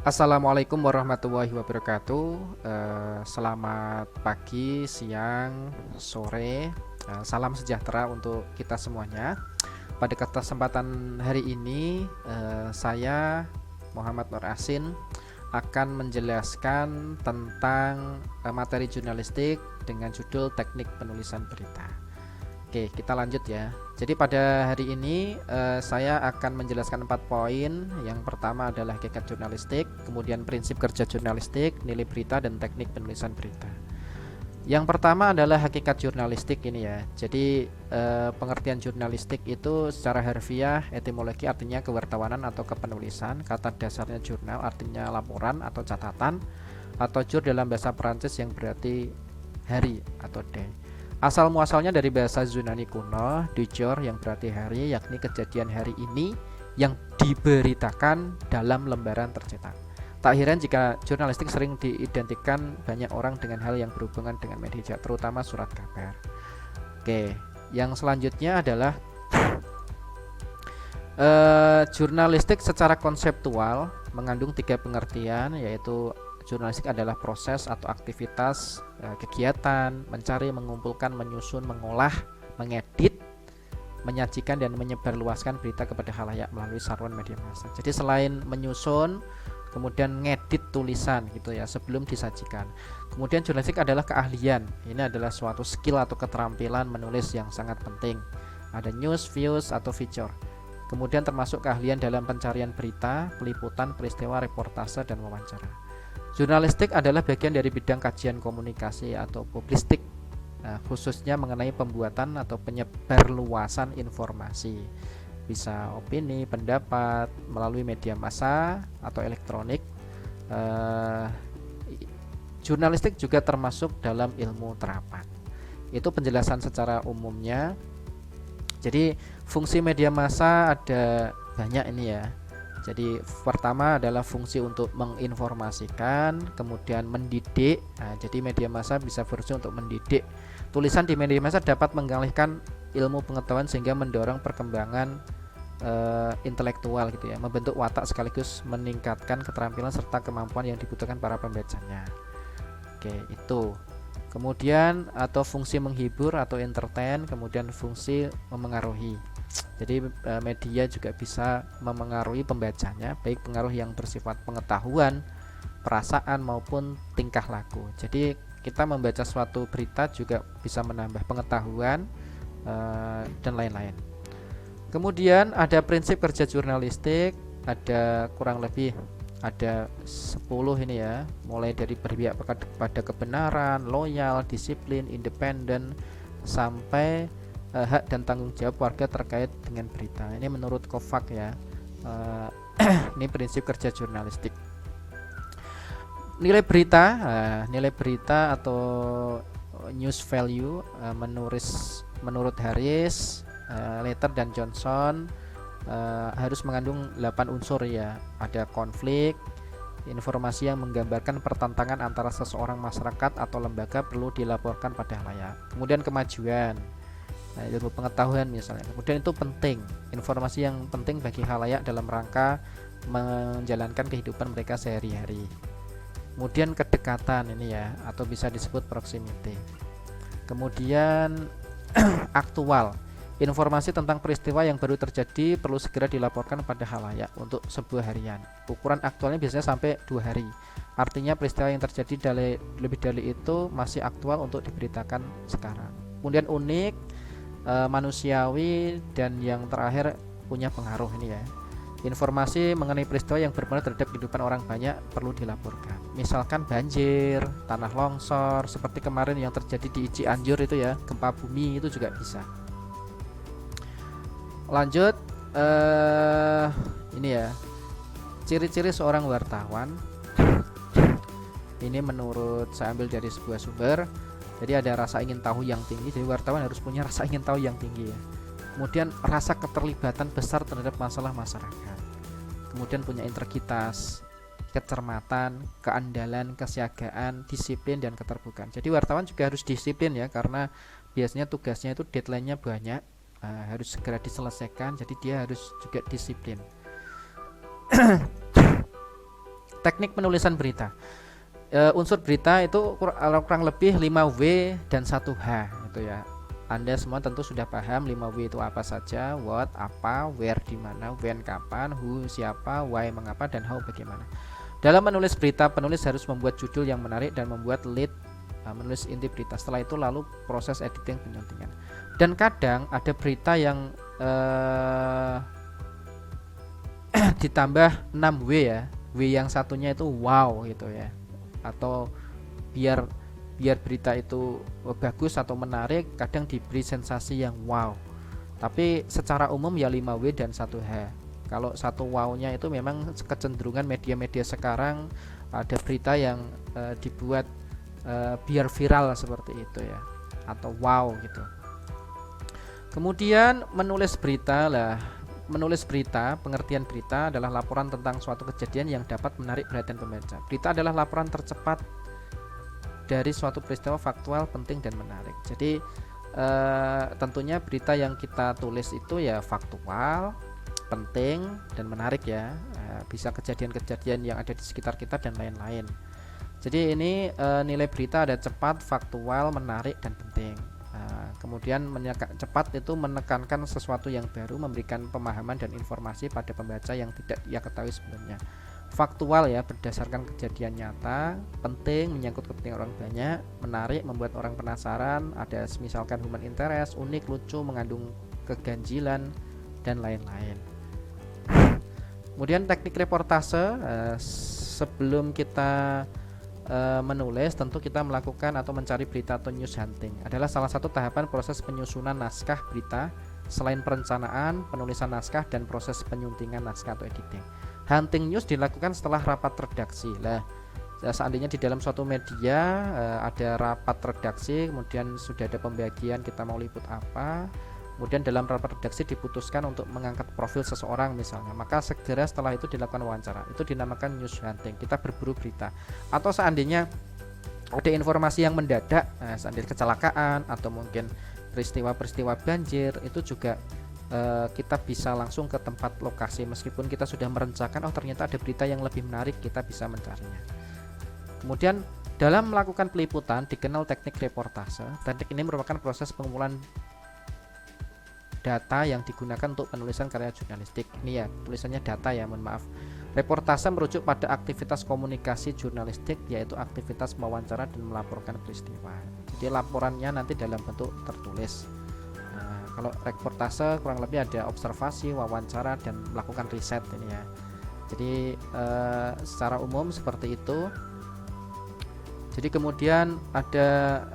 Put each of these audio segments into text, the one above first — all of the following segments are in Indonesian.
Assalamualaikum warahmatullahi wabarakatuh. Selamat pagi, siang, sore. Salam sejahtera untuk kita semuanya. Pada kesempatan hari ini, saya Muhammad Nur Asin akan menjelaskan tentang materi jurnalistik dengan judul Teknik Penulisan Berita. Oke, kita lanjut ya. Jadi pada hari ini saya akan menjelaskan 4 poin. Yang pertama adalah hakikat jurnalistik, kemudian prinsip kerja jurnalistik, nilai berita, dan teknik penulisan berita. Yang pertama adalah hakikat jurnalistik ini ya. Jadi pengertian jurnalistik itu secara harfiah etimologi artinya kewartawanan atau kepenulisan. Kata dasarnya jurnal artinya laporan atau catatan, atau jour dalam bahasa Perancis yang berarti hari atau day. Asal muasalnya dari bahasa Yunani kuno, dijor yang berarti hari, yakni kejadian hari ini yang diberitakan dalam lembaran tercetak. Tak heran jika jurnalistik sering diidentikan banyak orang dengan hal yang berhubungan dengan media, terutama surat kabar. Oke, yang selanjutnya adalah jurnalistik secara konseptual mengandung 3 pengertian, yaitu jurnalistik adalah proses atau aktivitas kegiatan mencari, mengumpulkan, menyusun, mengolah, mengedit, menyajikan dan menyebarluaskan berita kepada khalayak melalui saluran media massa. Jadi selain menyusun, kemudian ngedit tulisan gitu ya sebelum disajikan. Kemudian jurnalistik adalah keahlian. Ini adalah suatu skill atau keterampilan menulis yang sangat penting. Ada news, views atau feature. Kemudian termasuk keahlian dalam pencarian berita, peliputan, peristiwa, reportase, dan wawancara. Jurnalistik adalah bagian dari bidang kajian komunikasi atau publistik, khususnya mengenai pembuatan atau penyebarluasan informasi, bisa opini, pendapat melalui media massa atau elektronik. Jurnalistik juga termasuk dalam ilmu terapan. Itu penjelasan secara umumnya. Jadi fungsi media massa ada banyak ini ya. Jadi pertama adalah fungsi untuk menginformasikan, kemudian mendidik. Jadi media massa bisa berfungsi untuk mendidik. Tulisan di media massa dapat mengalihkan ilmu pengetahuan sehingga mendorong perkembangan intelektual gitu ya, membentuk watak sekaligus meningkatkan keterampilan serta kemampuan yang dibutuhkan para pembacanya. Oke, itu. Kemudian atau fungsi menghibur atau entertain, kemudian fungsi memengaruhi. Jadi media juga bisa memengaruhi pembacanya, baik pengaruh yang bersifat pengetahuan, perasaan maupun tingkah laku. Jadi kita membaca suatu berita juga bisa menambah pengetahuan dan lain-lain. Kemudian ada prinsip kerja jurnalistik, ada kurang lebih ada 10 ini ya, mulai dari berpihak pada kebenaran, loyal, disiplin, independen, sampai hak dan tanggung jawab warga terkait dengan berita. Ini menurut Kovac ya. Ini prinsip kerja jurnalistik. Nilai berita atau news value menurut Harris, Letter dan Johnson harus mengandung 8 unsur ya. Ada konflik, informasi yang menggambarkan pertentangan antara seseorang, masyarakat atau lembaga perlu dilaporkan pada khalayak. Kemudian kemajuan, ilmu pengetahuan misalnya. Kemudian itu penting, informasi yang penting bagi khalayak dalam rangka menjalankan kehidupan mereka sehari-hari. Kemudian kedekatan ini ya, atau bisa disebut proximity. Kemudian aktual, informasi tentang peristiwa yang baru terjadi perlu segera dilaporkan pada khalayak untuk sebuah harian. Ukuran aktualnya biasanya sampai 2 hari. Artinya peristiwa yang terjadi lebih dari itu masih aktual untuk diberitakan sekarang. Kemudian unik, manusiawi, dan yang terakhir punya pengaruh ini ya. Informasi mengenai peristiwa yang berpengaruh terhadap kehidupan orang banyak perlu dilaporkan. Misalkan banjir, tanah longsor, seperti kemarin yang terjadi di Cianjur itu ya, gempa bumi itu juga bisa. Lanjut, ini ya, ciri-ciri seorang wartawan. Ini menurut saya ambil dari sebuah sumber. Jadi ada rasa ingin tahu yang tinggi. Jadi wartawan harus punya rasa ingin tahu yang tinggi ya. Kemudian rasa keterlibatan besar terhadap masalah masyarakat. Kemudian punya integritas, kecermatan, keandalan, kesiagaan, disiplin, dan keterbukaan. Jadi wartawan juga harus disiplin ya, karena biasanya tugasnya itu deadline-nya banyak, harus segera diselesaikan. Jadi dia harus juga disiplin. Teknik penulisan berita. Unsur berita itu kurang lebih 5W dan 1H itu ya. Anda semua tentu sudah paham 5W itu apa saja: what, apa, where, di mana, when, kapan, who, siapa, why, mengapa, dan how, bagaimana. Dalam menulis berita, penulis harus membuat judul yang menarik dan membuat lead, menulis inti berita. Setelah itu lalu proses editing, penyuntingan. Dan kadang ada berita yang ditambah 6W ya. W yang satunya itu wow gitu ya. Atau biar berita itu bagus atau menarik, kadang diberi sensasi yang wow. Tapi secara umum ya 5W dan 1H. Kalau 1 wow-nya itu memang kecenderungan media-media sekarang ada berita yang dibuat biar viral seperti itu ya, atau wow gitu. Kemudian menulis berita lah. Menulis berita, pengertian berita adalah laporan tentang suatu kejadian yang dapat menarik perhatian pembaca. Berita adalah laporan tercepat dari suatu peristiwa faktual, penting, dan menarik. Jadi tentunya berita yang kita tulis itu ya faktual, penting, dan menarik ya. Bisa kejadian-kejadian yang ada di sekitar kita dan lain-lain. Jadi ini nilai berita ada cepat, faktual, menarik, dan penting. Kemudian cepat itu menekankan sesuatu yang baru, memberikan pemahaman dan informasi pada pembaca yang tidak ia ketahui sebelumnya. Faktual ya, berdasarkan kejadian nyata, penting, menyangkut kepentingan orang banyak, menarik, membuat orang penasaran, ada misalkan human interest, unik, lucu, mengandung keganjilan, dan lain-lain. Kemudian teknik reportase, sebelum kita menulis, tentu kita melakukan atau mencari berita atau news hunting. Adalah salah satu tahapan proses penyusunan naskah berita selain perencanaan, penulisan naskah, dan proses penyuntingan naskah atau editing. Hunting news dilakukan setelah rapat redaksi. Lah, seandainya di dalam suatu media ada rapat redaksi, kemudian sudah ada pembagian kita mau liput apa, kemudian dalam rapat redaksi diputuskan untuk mengangkat profil seseorang misalnya, maka segera setelah itu dilakukan wawancara. Itu dinamakan news hunting. Kita berburu berita. Atau seandainya ada informasi yang mendadak, seandainya kecelakaan atau mungkin peristiwa-peristiwa banjir, itu juga kita bisa langsung ke tempat lokasi meskipun kita sudah merencanakan, oh ternyata ada berita yang lebih menarik, kita bisa mencarinya. Kemudian dalam melakukan peliputan dikenal teknik reportase. Teknik ini merupakan proses pengumpulan data yang digunakan untuk penulisan karya jurnalistik. Ini ya, tulisannya data ya, mohon maaf. Reportase merujuk pada aktivitas komunikasi jurnalistik, yaitu aktivitas mewawancara dan melaporkan peristiwa. Jadi laporannya nanti dalam bentuk tertulis. Nah, kalau reportase kurang lebih ada observasi, wawancara, dan melakukan riset ini ya. Jadi secara umum seperti itu. Jadi kemudian ada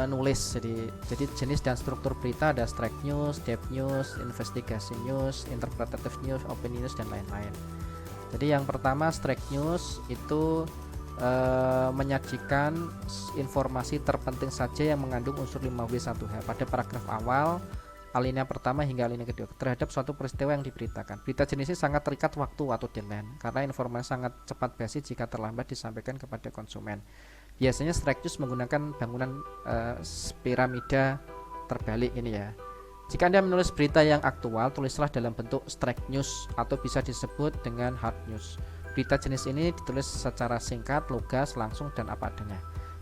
nulis. Jadi jenis dan struktur berita ada strike news, depth news, investigasi news, interpretative news, opinion news, dan lain-lain. Jadi yang pertama strike news itu menyajikan informasi terpenting saja yang mengandung unsur 5W1H pada paragraf awal, alinea pertama hingga alinea kedua terhadap suatu peristiwa yang diberitakan. Berita jenis ini sangat terikat waktu atau deadline karena informasi sangat cepat basi jika terlambat disampaikan kepada konsumen. Biasanya strike news menggunakan bangunan piramida terbalik ini ya. Jika Anda menulis berita yang aktual, tulislah dalam bentuk strike news atau bisa disebut dengan hard news. Berita jenis ini ditulis secara singkat, lugas, langsung, dan apa adanya.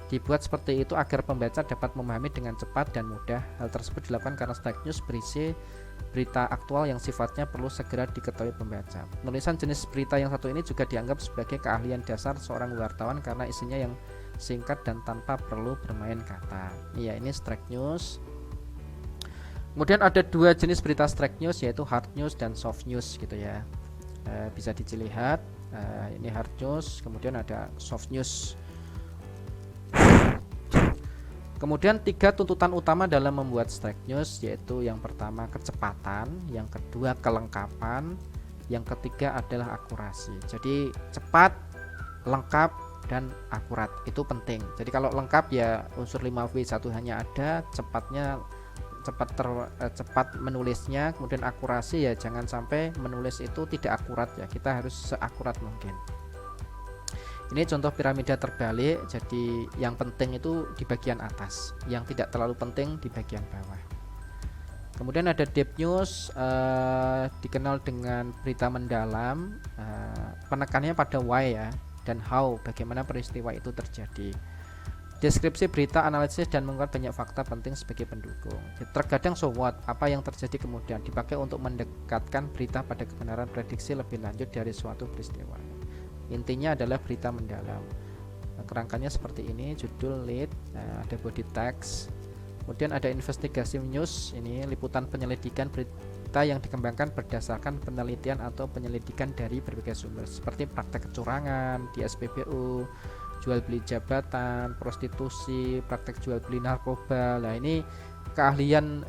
Dibuat seperti itu agar pembaca dapat memahami dengan cepat dan mudah. Hal tersebut dilakukan karena strike news berisi berita aktual yang sifatnya perlu segera diketahui pembaca. Penulisan jenis berita yang satu ini juga dianggap sebagai keahlian dasar seorang wartawan karena isinya yang singkat dan tanpa perlu bermain kata. Iya, ini strike news. Kemudian ada dua jenis berita strike news, yaitu hard news dan soft news gitu ya. Bisa dilihat. Ini hard news, kemudian ada soft news. Kemudian 3 tuntutan utama dalam membuat strike news, yaitu yang pertama kecepatan, yang kedua kelengkapan, yang ketiga adalah akurasi. Jadi cepat, lengkap, dan akurat itu penting. Jadi kalau lengkap ya unsur 5W1 hanya ada, cepatnya cepat menulisnya, kemudian akurasi ya jangan sampai menulis itu tidak akurat ya, kita harus seakurat mungkin. Ini contoh piramida terbalik, jadi yang penting itu di bagian atas, yang tidak terlalu penting di bagian bawah. Kemudian ada deep news, dikenal dengan berita mendalam, penekannya pada why ya, dan how, bagaimana peristiwa itu terjadi. Deskripsi berita, analisis, dan mengungkap banyak fakta penting sebagai pendukung. Terkadang so what, apa yang terjadi kemudian dipakai untuk mendekatkan berita pada kebenaran prediksi lebih lanjut dari suatu peristiwa. Intinya adalah berita mendalam. Kerangkanya seperti ini, judul, lead, ada body text, kemudian ada investigasi news, ini liputan penyelidikan berita yang dikembangkan berdasarkan penelitian atau penyelidikan dari berbagai sumber seperti praktek kecurangan di SPBU, jual beli jabatan, prostitusi, praktek jual beli narkoba. Nah, ini keahlian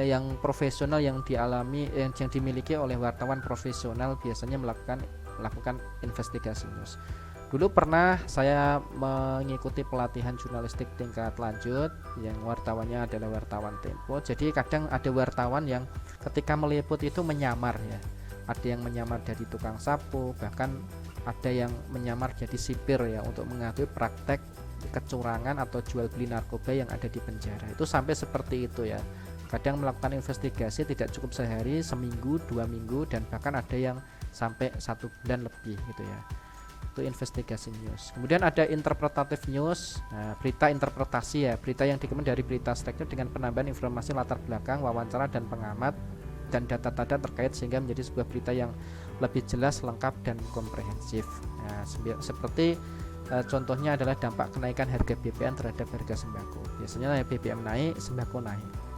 yang profesional yang yang dimiliki oleh wartawan profesional, biasanya melakukan investigasi news. Dulu pernah saya mengikuti pelatihan jurnalistik tingkat lanjut yang wartawannya adalah wartawan Tempo. Jadi kadang ada wartawan yang ketika meliput itu menyamar ya. Ada yang menyamar jadi tukang sapu, bahkan ada yang menyamar jadi sipir ya, untuk mengakui praktek kecurangan atau jual beli narkoba yang ada di penjara. Itu sampai seperti itu ya. Kadang melakukan investigasi tidak cukup sehari, seminggu, 2 minggu, dan bahkan ada yang sampai 1 bulan lebih gitu ya. Itu investigasi news. Kemudian ada interpretatif news, berita interpretasi ya, berita yang dikemas dari berita struktur dengan penambahan informasi latar belakang, wawancara dan pengamat, dan data-data terkait sehingga menjadi sebuah berita yang lebih jelas, lengkap, dan komprehensif. Seperti contohnya adalah dampak kenaikan harga BBM terhadap harga sembako. Biasanya BBM naik, sembako naik.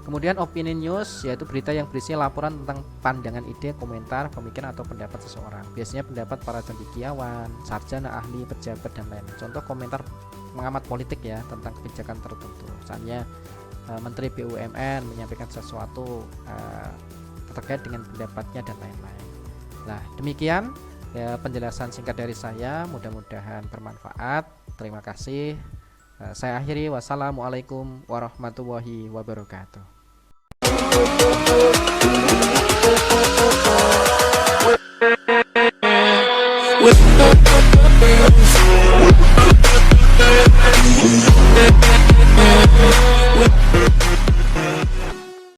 Kemudian opini news, yaitu berita yang berisi laporan tentang pandangan, ide, komentar, pemikiran atau pendapat seseorang. Biasanya pendapat para cendekiawan, sarjana, ahli, pejabat, dan lain. Contoh komentar pengamat politik ya tentang kebijakan tertentu. Misalnya Menteri BUMN menyampaikan sesuatu terkait dengan pendapatnya dan lain-lain. Nah, demikian ya penjelasan singkat dari saya, mudah-mudahan bermanfaat. Terima kasih. Saya akhiri, wassalamualaikum warahmatullahi wabarakatuh. With